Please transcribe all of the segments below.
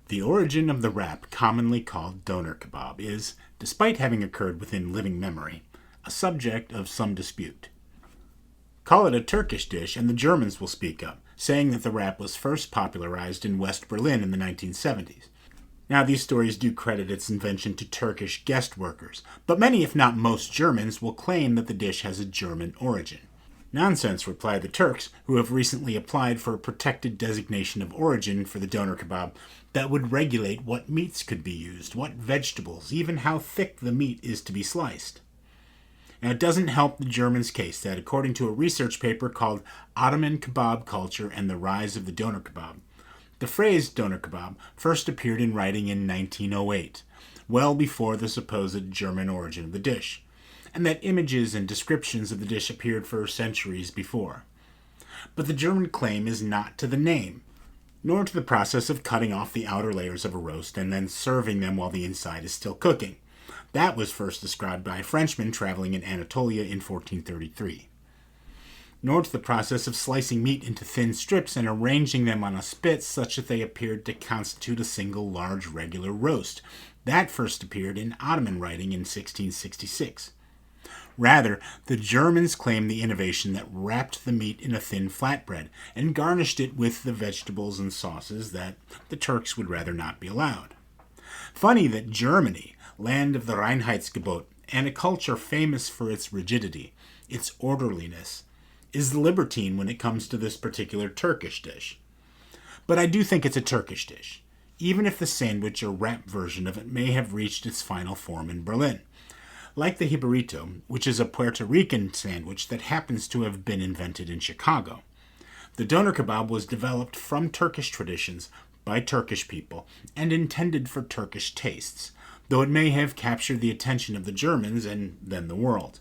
The origin of the wrap, commonly called Döner kebab, is, despite having occurred within living memory, a subject of some dispute. Call it a Turkish dish, and the Germans will speak up, saying that the wrap was first popularized in West Berlin in the 1970s. Now, these stories do credit its invention to Turkish guest workers, but many, if not most, Germans will claim that the dish has a German origin. Nonsense, reply the Turks, who have recently applied for a protected designation of origin for the Döner kebab that would regulate what meats could be used, what vegetables, even how thick the meat is to be sliced. Now, it doesn't help the Germans' case that, according to a research paper called Ottoman Kebab Culture and the Rise of the Döner Kebab, the phrase Döner kebab first appeared in writing in 1908, well before the supposed German origin of the dish, and that images and descriptions of the dish appeared for centuries before. But the German claim is not to the name, nor to the process of cutting off the outer layers of a roast and then serving them while the inside is still cooking. That was first described by a Frenchman traveling in Anatolia in 1433. Nor to the process of slicing meat into thin strips and arranging them on a spit such that they appeared to constitute a single large regular roast. That first appeared in Ottoman writing in 1666. Rather, the Germans claimed the innovation that wrapped the meat in a thin flatbread and garnished it with the vegetables and sauces that the Turks would rather not be allowed. Funny that Germany, land of the Reinheitsgebot, and a culture famous for its rigidity, its orderliness, is libertine when it comes to this particular Turkish dish. But I do think it's a Turkish dish, even if the sandwich or wrap version of it may have reached its final form in Berlin. Like the jibarito, which is a Puerto Rican sandwich that happens to have been invented in Chicago. The Döner kebab was developed from Turkish traditions by Turkish people and intended for Turkish tastes, though it may have captured the attention of the Germans and then the world.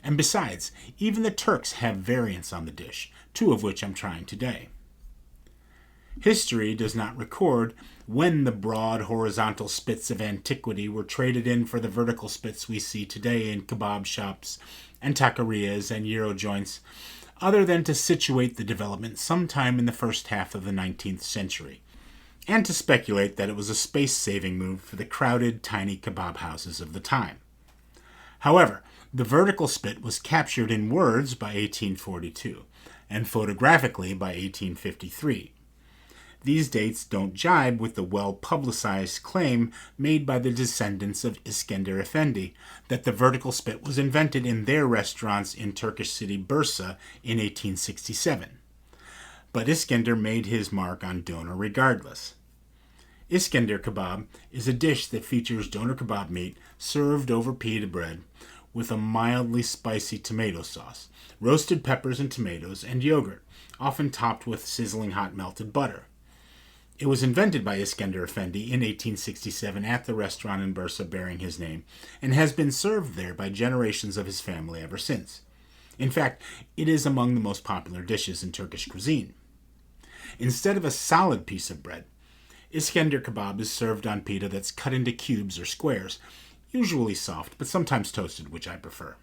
And besides, even the Turks have variants on the dish, two of which I'm trying today. History does not record when the broad horizontal spits of antiquity were traded in for the vertical spits we see today in kebab shops and taquerias and gyro joints, other than to situate the development sometime in the first half of the 19th century, and to speculate that it was a space-saving move for the crowded, tiny kebab houses of the time. However, the vertical spit was captured in words by 1842, and photographically by 1853. These dates don't jibe with the well-publicized claim made by the descendants of Iskender Efendi that the vertical spit was invented in their restaurants in Turkish city Bursa in 1867. But Iskender made his mark on Döner regardless. Iskender kebab is a dish that features Döner kebab meat served over pide bread with a mildly spicy tomato sauce, roasted peppers and tomatoes, and yogurt, often topped with sizzling hot melted butter. It was invented by Iskender Efendi in 1867 at the restaurant in Bursa bearing his name, and has been served there by generations of his family ever since. In fact, it is among the most popular dishes in Turkish cuisine. Instead of a solid piece of bread, Iskender kebab is served on pita that's cut into cubes or squares, usually soft, but sometimes toasted, which I prefer.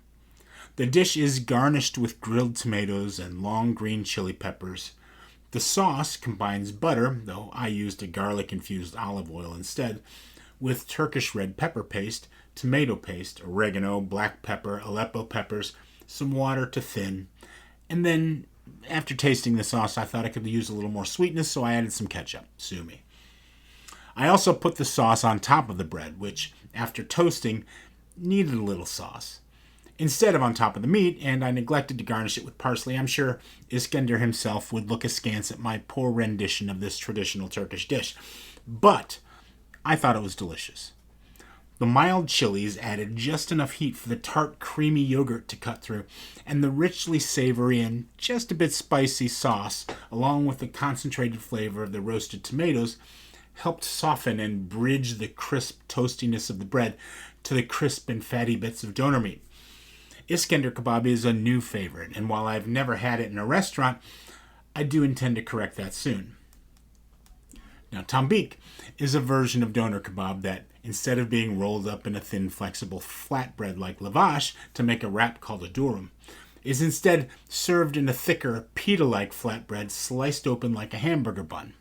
The dish is garnished with grilled tomatoes and long green chili peppers. The sauce combines butter, though I used a garlic-infused olive oil instead, with Turkish red pepper paste, tomato paste, oregano, black pepper, Aleppo peppers, some water to thin, and then, after tasting the sauce, I thought I could use a little more sweetness, so I added some ketchup. Sue me. I also put the sauce on top of the bread, which, after toasting, needed a little sauce, instead of on top of the meat, and I neglected to garnish it with parsley. I'm sure Iskender himself would look askance at my poor rendition of this traditional Turkish dish, but I thought it was delicious. The mild chilies added just enough heat for the tart, creamy yogurt to cut through, and the richly savory and just a bit spicy sauce, along with the concentrated flavor of the roasted tomatoes, helped soften and bridge the crisp toastiness of the bread to the crisp and fatty bits of Döner meat. Iskender kebab is a new favorite, and while I've never had it in a restaurant, I do intend to correct that soon. Now, Tombik is a version of Döner kebab that, instead of being rolled up in a thin, flexible flatbread like lavash to make a wrap called a durum, is instead served in a thicker, pita-like flatbread sliced open like a hamburger bun.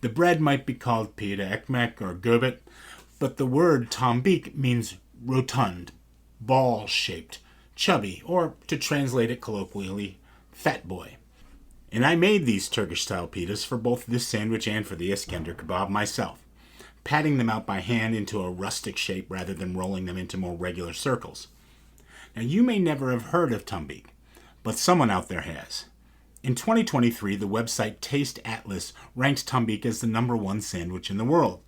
The bread might be called pide ekmek or göbet, but the word tombik means rotund, ball-shaped, chubby, or, to translate it colloquially, fat boy. And I made these Turkish-style pitas for both this sandwich and for the Iskender Kebab myself, patting them out by hand into a rustic shape rather than rolling them into more regular circles. Now, you may never have heard of Tombik, but someone out there has. In 2023, the website Taste Atlas ranked Tombik as the #1 sandwich in the world,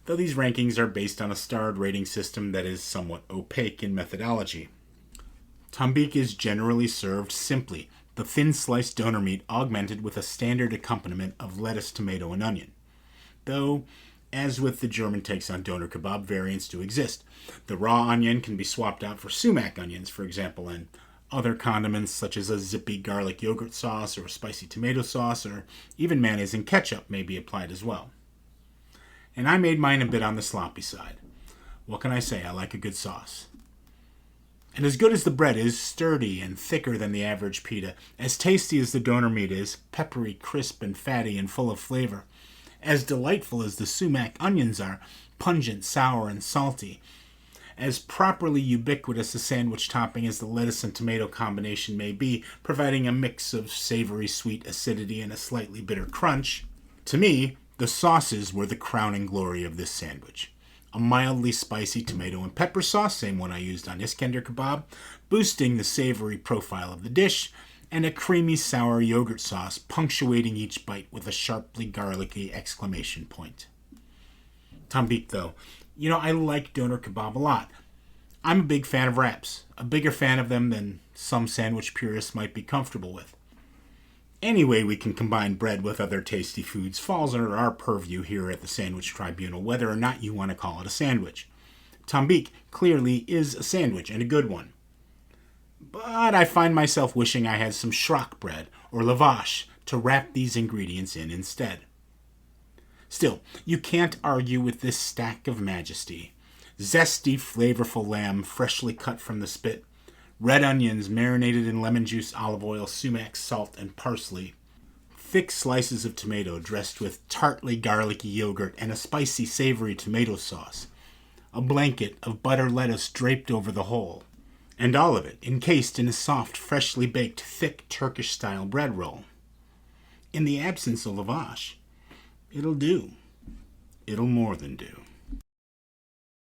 though these rankings are based on a starred rating system that is somewhat opaque in methodology. Tombik is generally served simply, the thin sliced doner meat augmented with a standard accompaniment of lettuce, tomato, and onion. Though, as with the German takes on doner kebab, variants do exist. The raw onion can be swapped out for sumac onions, for example, and other condiments such as a zippy garlic yogurt sauce or a spicy tomato sauce, or even mayonnaise and ketchup may be applied as well. And I made mine a bit on the sloppy side. What can I say? I like a good sauce. And as good as the bread is, sturdy and thicker than the average pita, as tasty as the doner meat is, peppery, crisp, and fatty and full of flavor, as delightful as the sumac onions are, pungent, sour, and salty, as properly ubiquitous a sandwich topping as the lettuce and tomato combination may be, providing a mix of savory sweet acidity and a slightly bitter crunch, to me, the sauces were the crowning glory of this sandwich. A mildly spicy tomato and pepper sauce, same one I used on Iskender Kebab, boosting the savory profile of the dish, and a creamy sour yogurt sauce punctuating each bite with a sharply garlicky exclamation point. Tombik, though. I like doner kebab a lot. I'm a big fan of wraps, a bigger fan of them than some sandwich purists might be comfortable with. Any way we can combine bread with other tasty foods falls under our purview here at the Sandwich Tribunal, whether or not you want to call it a sandwich. Tombik clearly is a sandwich, and a good one. But I find myself wishing I had some schrock bread or lavash to wrap these ingredients in instead. Still, you can't argue with this stack of majesty. Zesty, flavorful lamb freshly cut from the spit, red onions marinated in lemon juice, olive oil, sumac, salt, and parsley, thick slices of tomato dressed with tartly garlicky yogurt and a spicy savory tomato sauce, a blanket of butter lettuce draped over the whole, and all of it encased in a soft, freshly baked, thick Turkish-style bread roll. In the absence of lavash, it'll do. It'll more than do.